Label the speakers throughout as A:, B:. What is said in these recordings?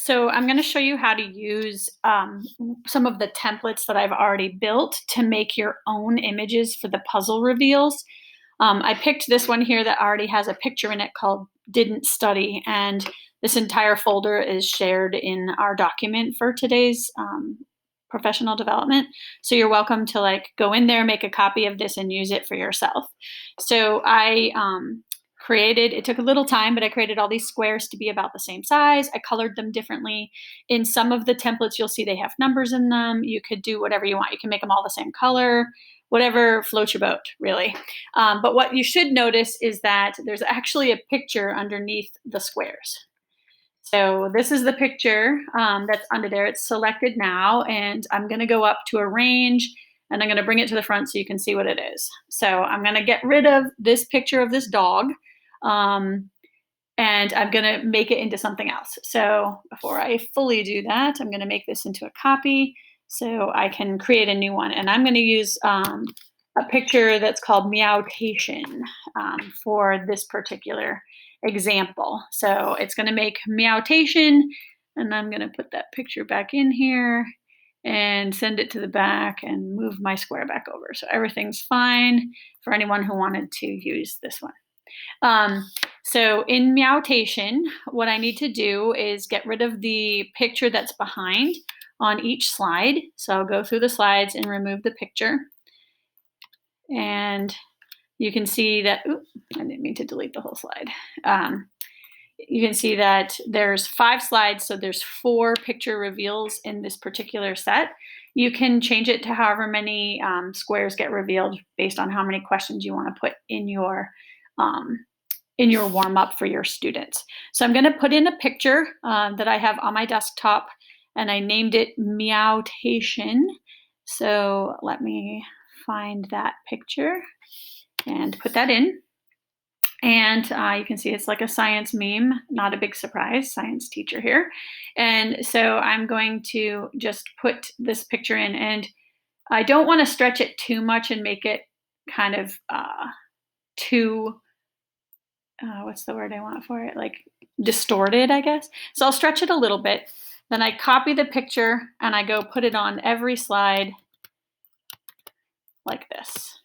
A: So I'm going to show you how to use some of the templates that I've already built to make your own images for the puzzle reveals. I picked this one here that already has a picture in it called Didn't Study, and this entire folder is shared in our document for today's professional development. So you're welcome to go in there, make a copy of this, and use it for yourself. So I created, it took a little time, but I created all these squares to be about the same size. I colored them differently. In some of the templates, you'll see they have numbers in them. You could do whatever you want. You can make them all the same color, whatever floats your boat, really. But what you should notice is that there's actually a picture underneath the squares. So this is the picture that's under there. It's selected now, and I'm going to go up to arrange, and I'm going to bring it to the front so you can see what it is. So I'm going to get rid of this picture of this dog, and I'm going to make it into something else. So before I fully do that, I'm going to make this into a copy so I can create a new one. And I'm going to use a picture that's called Meowtation for this particular example. So it's going to make Meowtation, and I'm going to put that picture back in here and send it to the back and move my square back over. So everything's fine for anyone who wanted to use this one. So in Meowtation, what I need to do is get rid of the picture that's behind on each slide. So I'll go through the slides and remove the picture. And you can see that, oops, I didn't mean to delete the whole slide. You can see that there's 5 slides, so there's 4 picture reveals in this particular set. You can change it to however many squares get revealed based on how many questions you want to put in your warm-up for your students. So I'm going to put in a picture that I have on my desktop, and I named it Meowtation. So let me find that picture and put that in. And you can see it's like a science meme, not a big surprise, science teacher here. And so I'm going to just put this picture in, and I don't want to stretch it too much and make it kind of too, what's the word I want for it? Like distorted, I guess. So I'll stretch it a little bit. Then I copy the picture and I go put it on every slide like this.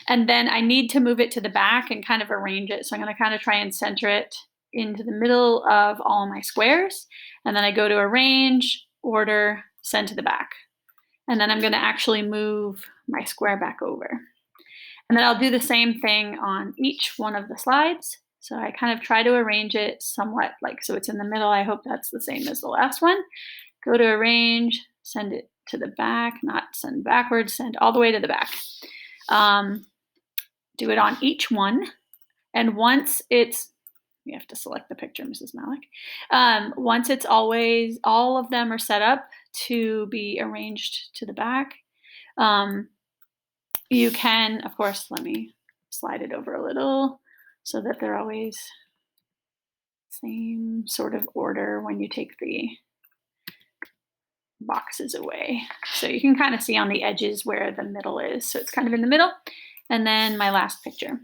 A: And then I need to move it to the back and kind of arrange it. So I'm going to kind of try and center it into the middle of all my squares. And then I go to arrange, order, send to the back. And then I'm going to actually move my square back over. And then I'll do the same thing on each one of the slides. So I kind of try to arrange it somewhat so it's in the middle. I hope that's the same as the last one. Go to arrange, send it to the back, not send backwards, send all the way to the back. Do it on each one. And once it's, you have to select the picture, Mrs. Malik. Once it's always, all of them are set up to be arranged to the back, you can, of course, let me slide it over a little so that they're always same sort of order when you take the boxes away. So you can kind of see on the edges where the middle is. So it's kind of in the middle. And then my last picture.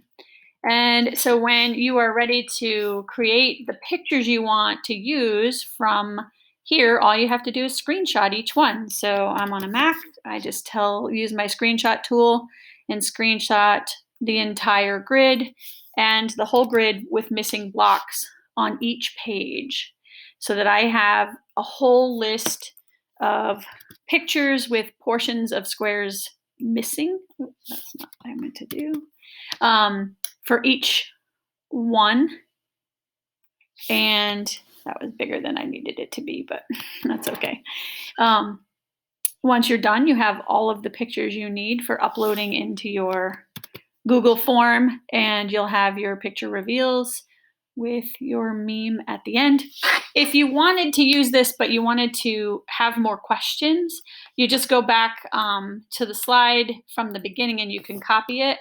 A: And so when you are ready to create the pictures you want to use from here, all you have to do is screenshot each one. So I'm on a Mac. I just use my screenshot tool and screenshot the entire grid and the whole grid with missing blocks on each page so that I have a whole list of pictures with portions of squares missing. Oops, that's not what I meant to do. For each one. And that was bigger than I needed it to be, but that's okay. Once you're done, you have all of the pictures you need for uploading into your Google form, and you'll have your picture reveals with your meme at the end. If you wanted to use this, but you wanted to have more questions, you just go back to the slide from the beginning and you can copy it.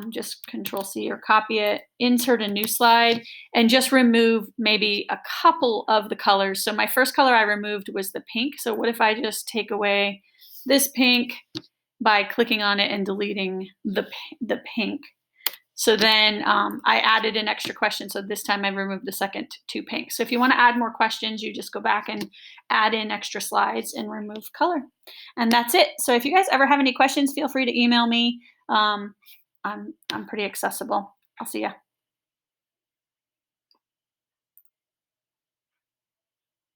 A: Just Control-C or copy it, insert a new slide, and just remove maybe a couple of the colors. So my first color I removed was the pink. So what if I just take away this pink by clicking on it and deleting the pink? So then I added an extra question. So this time I removed the second two pinks. So if you want to add more questions, you just go back and add in extra slides and remove color. And that's it. So if you guys ever have any questions, feel free to email me. I'm pretty accessible. I'll see ya.